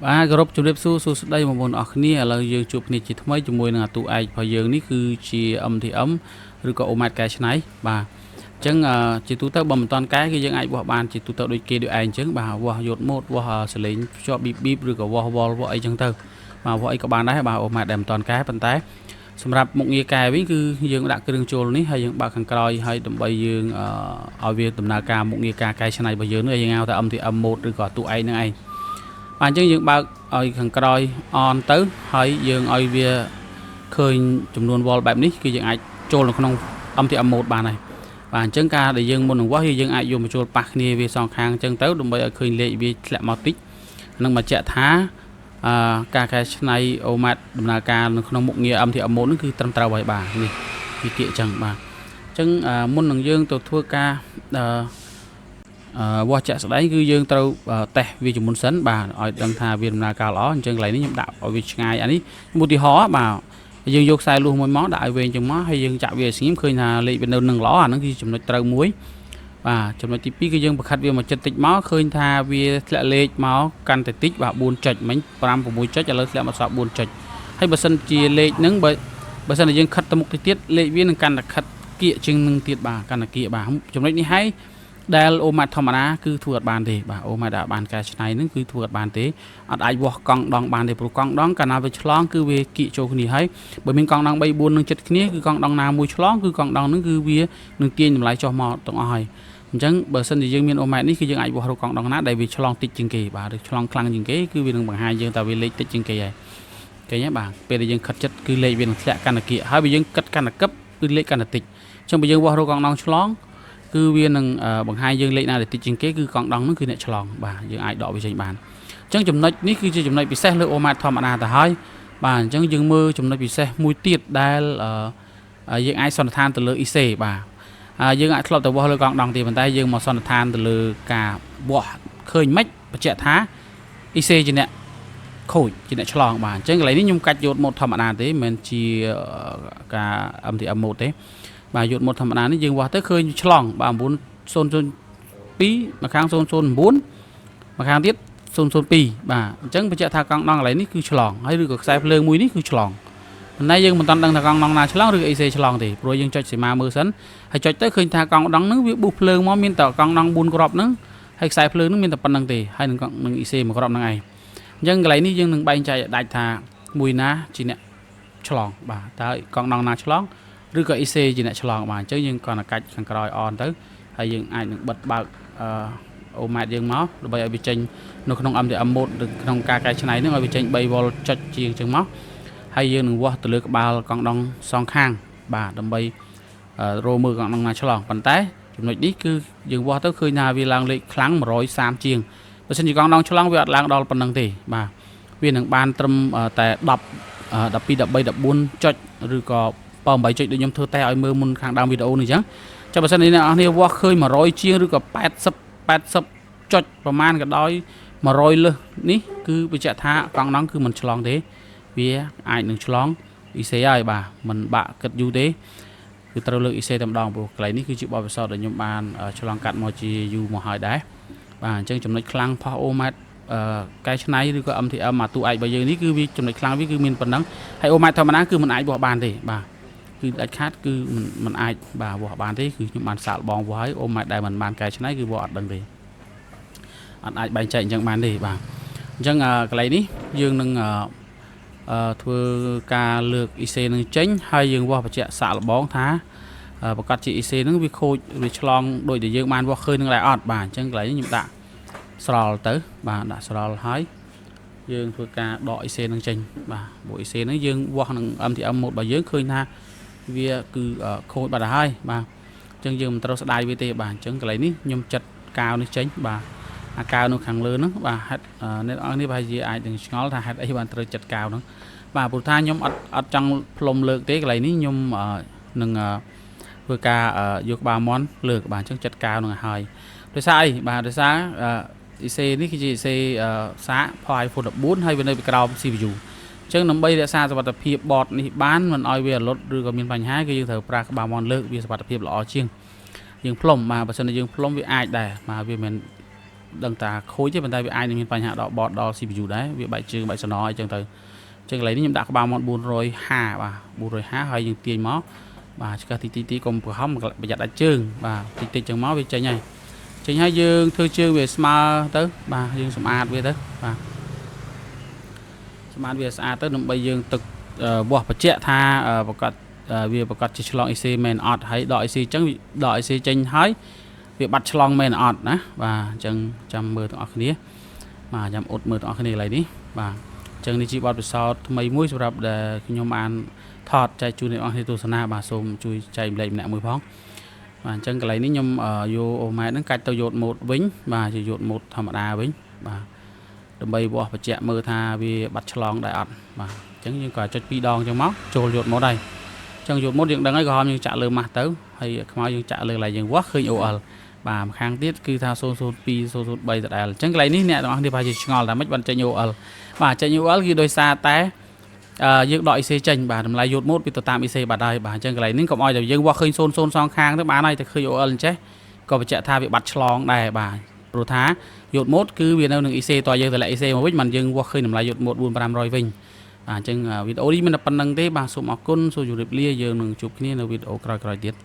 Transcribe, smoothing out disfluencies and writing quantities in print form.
បាទគោរពជំរាបសួរសួស្តីបងប្អូនអរគ្នាឥឡូវយើងជួបគ្នាជាថ្មីជាមួយនឹងអាទូឯករបស់យើងនេះគឺជា MTM ឬក៏ OMAT កែច្នៃបាទអញ្ចឹងជាទូទៅបើមិនតាន់កែគឺយើងអាចវាស់បានជាទូទៅដូចគេដូចឯងអញ្ចឹងបាទវាស់យកម៉ូតវាស់សលេងភ្ជាប់ប៊ីបឬក៏វាស់វល់វាស់អីចឹងទៅបាទវាស់អីក៏បានដែរបាទ OMAT ដែលមិនតាន់កែប៉ុន្តែសម្រាប់មុខងារកែវិញគឺយើងដាក់គ្រឿងចូលនេះហើយយើងបើកខាងក្រោយហើយដើម្បីយើងឲ្យវាដំណើរការមុខងារការកែច្នៃរបស់យើងនេះយើងហៅថា MTM mode ឬក៏អាទូឯកហ្នឹងឯងបាទអញ្ចឹងយើងបើកឲ្យខាងក្រោយ on ទៅហើយយើងឲ្យវាឃើញចំនួន wall បែបនេះគឺយើងអាចចូលនៅក្នុង MTM mode បានហើយបាទអញ្ចឹងការដែលយើងមុននឹងវាស់យើងអាចយកមកចូលប៉ះគ្នាវាសងខាងអញ្ចឹងទៅដើម្បីឲ្យឃើញលេខវាធ្លាក់មកតិចនឹងបញ្ជាក់ថាការកែច្នៃ OMAT ដំណើរការនៅក្នុងមុខងារ MTM mode នេះគឺត្រឹមត្រូវហើយបាទនេះវាគៀកអញ្ចឹងបាទអញ្ចឹងមុននឹងយើងទៅធ្វើការវាស់ជាក់ស្ដែងគឺយើងត្រូវតេស្តវាជាមុនសិនបាទឲ្យដឹងថាវាដំណើរការល្អអញ្ចឹងកន្លែងនេះខ្ញុំដាក់ឲ្យវាឆ្ងាយអានេះឧទាហរណ៍បាទយើងយកខ្សែលួសមួយមកដាក់ឲ្យវែងចឹងមកហើយយើងចាក់វាស្ងៀមឃើញថាលេខវានៅនឹងល្អអាហ្នឹងគឺចំណុចត្រូវមួយបាទចំណុចទី2គឺយើងបង្ខិតវាមកចិត្តតិចមកឃើញថាវាធ្លាក់លេខមកកាន់តែតិចបាទ4ចុចមិញ5 6ចុចឥឡូវធ្លាក់មកសល់4ចុចហើយបើសិនជាលេខហ្នឹងបើសិនជាយើងខិតទៅមុខទៅទៀតលេខវានឹងកាន់តែខិតគៀកជាងនឹងទៀតបាទកាន់តែគៀកបាទចំណុចនេះហើយដែល OMAT ធម្មតាគឺធ្វើអត់បានទេបាទ OMAT ដែលបានកែច្នៃហ្នឹងគឺធ្វើអត់បានទេអត់អាចវាស់កង់ដងបានទេព្រោះកង់ដងកាលណាវាឆ្លងគឺវាគៀកចូលគ្នាហើយបើមានកង់ដង3 4នឹងចិត្តគ្នាគឺកង់ដងណាមួយឆ្លងគឺកង់ដងហ្នឹងគឺវានឹងទាញតម្លៃចុះមកទាំងអស់ហើយអញ្ចឹងបើសិនជាយើងមាន OMAT នេះគឺយើងអាចវាស់រកកង់ដងណាដែលវាឆ្លងតិចជាងគេបាទឬឆ្លងខ្លាំងជាងគេគឺវានឹងបង្ហាញយើងថាវាលេខតិចជាងគេហើយឃើញទេបាទពេលដែលយើងខិតចិត្តគឺលេខវានឹងធ្លាក់កាន់តែគៀកហើយបើយើងគិតកាន់តែកឹបគឺលេខកាន់តែតិចអញ្ចឹងបើយើងវាស់រកកង់ដងឆ្លងគឺវានឹងបង្ហាញយើងលេខណាដែលតិចជាងគេគឺកង់ដងហ្នឹងគឺអ្នកឆ្លងបាទយើងអាចដកវាចេញបានអញ្ចឹងចំណុចនេះគឺជាចំណុចពិសេសលើ OMAT ធម្មតាទៅហើយបាទអញ្ចឹងយើងមើលចំណុចពិសេសមួយទៀតដែលយើងអាចសន្និដ្ឋានទៅលើ IC បាទយើងអាចធ្លាប់ទៅវាស់លើកង់ដងទេប៉ុន្តែយើងមកសន្និដ្ឋានទៅលើការវាស់ឃើញមិនបញ្ជាក់ថា IC ជាអ្នកខូចជាអ្នកឆ្លងបាទអញ្ចឹងកន្លែងនេះខ្ញុំកាច់យកម៉ូតធម្មតាទេមិនមែនជាការ MTM mode ទេបាទយកម៉ូតធម្មតានេះយើងវាស់ទៅឃើញឆ្លងបាទ902មួយខាង009មួយខាងទៀត002បាទអញ្ចឹងបញ្ជាក់ថាកង់ដងកន្លែងនេះគឺឆ្លងហើយឬក៏ខ្សែភ្លើងមួយនេះគឺឆ្លងប៉ុន្តែយើងមិនតាន់ដឹងថាកង់ដងណាឆ្លងឬក៏ IC ឆ្លងទេព្រោះយើងចុចសីមាមើលសិនហើយចុចទៅឃើញថាកង់ដងហ្នឹងវាប៊ូសភ្លើងមកមានតែកង់ដង4គ្រាប់ហ្នឹងហើយខ្សែភ្លើងហ្នឹងមានតែប៉ុណ្្នឹងទេហើយនឹង IC មួយគ្រាប់ហ្នឹងឯងអញ្ចឹងកន្លែងនេះយើងនឹងបែងចែកដាច់ថាមួយណាជាអ្នកឆ្លងបាទតើកង់ដងណាឆ្លងឬក៏ IC ជាអ្នកឆ្លងបាទអញ្ចឹងយើងគ្រាន់តែកាច់ខាងក្រោយ on ទៅហើយយើងអាចនឹងបិទបើកOMAT យើងមកដើម្បីឲ្យវាចេញនៅក្នុង MTM mode ឬក្នុងការកែច្នៃហ្នឹងឲ្យវាចេញ3 volt ចុចជាងអញ្ចឹងមកហើយយើងនឹងវាស់ទៅលើក្បាលកង់ដងសងខាងបាទដើម្បីរមើលកង់ដងណាឆ្លងប៉ុន្តែចំណុចនេះគឺយើងវាស់ទៅឃើញថាវាឡើងលេខខ្លាំង130ជាងបើមិនជាកង់ដងឆ្លងវាអត់ឡើងដល់ប៉ុណ្្នឹងទេបាទវានឹងបានត្រឹមតែ10 12 13 14ចុចឬក៏8ចុចដូចខ្ញុំធ្វើតេស្តឲ្យមើលមុនខាងដើមវីដេអូនេះអញ្ចឹងចាំបើសិនអ្នកនរគ្នាវាស់ឃើញ100ជាងឬក៏80ចុចប្រហែលក៏ដោយ100លើសនេះគឺបញ្ជាក់ថាកង់ដងគឺមិនឆ្លងទេវាអាចនឹងឆ្លង IC ហើយបាទមិនបាក់គិតយូរទេគឺត្រូវលើក IC តែម្ដងព្រោះកន្លែងនេះគឺជាបទពិសោធន៍ដែលខ្ញុំបានឆ្លងកាត់មកជាយូរមកហើយដែរបាទអញ្ចឹងចំណុចខ្លាំងផុស OMAT កែច្នៃឬក៏ MTM អាទូឯករបស់យើងនេះគឺវាចំណុចខ្លាំងវាគឺមានប៉ុណ្ណឹងហើយ OMAT ធម្មតាគឺមិនអាចវាស់បានទេបាទគឺដាច់ខាតគឺមិនអាចបាទវាស់បានទេគឺខ្ញុំបានសាកល្បងវាស់ហើយ OMAT ដែលមិនបានកែច្នៃគឺវាស់អត់ដឹងទេអត់អាចបែងចែកអញ្ចឹងបានទេបាទអញ្ចឹងកន្លែងនេះយើងនឹងធ្វើការលើក IC នឹងចេញហើយយើងវាស់បញ្ជាក់សាកល្បងថាប្រកាសជា IC នឹងវាខូចវាឆ្លងដូចដែលយើងបានវាស់ឃើញនឹងដែរអត់បាទអញ្ចឹងកន្លែងនេះខ្ញុំដាក់ស្រល់ទៅបាទដាក់ស្រល់ហើយយើងធ្វើការដក IC នឹងចេញបាទព្រោះ IC នឹងយើងវាស់នឹង MTM mode របស់យើងឃើញថាវាគឺខូចបាត់ហើយបាទអញ្ចឹងយើងមិនត្រូវស្ដាយវាទេបាទអញ្ចឹងកន្លែងនេះខ្ញុំចាត់កាវនេះចេញបាទអាកាវនៅខាងលើហ្នឹងបាទហេតុអ្នកនរនេះប្រហែលជាអាចនឹងឆ្ងល់ថាហេតុអីបានត្រូវចាត់កាវហ្នឹងបាទព្រោះថាខ្ញុំអត់ចង់ផ្លុំលើកទេកន្លែងនេះខ្ញុំនឹងធ្វើការយកក្បាលមន់លើកបាទអញ្ចឹងចាត់កាវនឹងឲ្យហើយដោយសារអីបាទដោយសារIC នេះគឺជា IC សាក Pi iPhone 14ហើយវានៅពីក្រោម CPU អញ្ចឹងដើម្បីរក្សាសុវត្ថិភាព board នេះបានមិនឲ្យវារលត់ឬក៏មានបញ្ហាគឺយើងត្រូវប្រើក្បាលមន់លើកវាសុវត្ថិភាពល្អជាងយើងផ្លុំបាទបើសិនជាយើងផ្លុំវាអាចដែរបាទវាមិន ដឹងតាខូចទេប៉ុន្តែវាអាចនឹងមានបញ្ហាដល់បតដល់ CPU ដែរវាបែកជើងបែកសំណអីចឹងទៅចឹងកន្លែងនេះខ្ញុំដាក់ក្បាលមក450បាទ450ហើយយើងទាញមកបាទឆ្កឹះទីកុំប្រហមប្រយ័ត្នដាច់ជើងបាទតិចចឹងមកវាចេញហើយយើងធ្វើជើងវាស្មើទៅបាទយើងសម្អាតវាទៅបាទសម្អាតវាស្អាតទៅដើម្បីយើងទឹកវាស់បញ្ជាក់ថាប្រកាសវាប្រកាសជាឆ្លង IC មែនអត់ហើយដក IC ចឹងដក IC ចេញហើយវាបាត់ឆ្លងមែនអត់ណាបាទអញ្ចឹងចាំមើលទាំងអស់គ្នាបាទចាំអ៊ុតមើលទាំងអស់គ្នាកន្លែងនេះបាទអញ្ចឹងនេះជាបទពិសោធន៍ថ្មីមួយសម្រាប់ដែលខ្ញុំបានថតចែកជូនអ្នកនរគ្នាទស្សនាបាទសូមជួយចែកម្លែកម្នាក់មួយផងបាទអញ្ចឹងកន្លែងនេះខ្ញុំយកអូម៉ែតហ្នឹងកាច់ទៅយកម៉ូតវិញបាទជាយកម៉ូតធម្មតាវិញបាទដើម្បីវាស់បញ្ជាក់មើលថាវាបាត់ឆ្លងដែរអត់បាទអញ្ចឹងយើងក៏ចុច2ដងអញ្ចឹងមកចូលយកម៉ូតហើយអញ្ចឹងយកម៉ូតយើងដឹងហើយក្រហមយើងចាក់លើម៉ាស់ទៅហើយខ្មៅយើងចាក់លើកន្លែងយើងវាស់ឃើញ OL បាទម្ខាងទៀតគឺថា002 003ដដែលអញ្ចឹងកន្លែងនេះអ្នកទាំងអស់គ្នាប្រហែលជាឆ្ងល់ថាម៉េចបានចេញ OL បាទចេញ OL គឺដោយសារតែយើងដក IC ចេញបាទតម្លៃយកម៉ូតវាទៅតាម IC បាត់ហើយបាទអញ្ចឹងកន្លែងនេះកុំឲ្យតែយើងវាស់ឃើញ00សងខាងទៅបានហើយតែឃើញ OL អញ្ចេះក៏បញ្ជាក់ថាវាបាត់ឆ្លងដែរបាទព្រោះថាយកម៉ូតគឺវានៅនឹង IC តើយើងទៅលាក់ IC មកវិញមិនយើងវាស់ឃើញតម្លៃយកម៉ូត4500វិញបាទអញ្ចឹងវីដេអូនេះមានតែប៉ុណ្្នឹងទេបាទសូមអរគុណសូមជម្រាបលាយើងនឹងជួបគ្នានៅវីដេអូក្រោយៗទៀត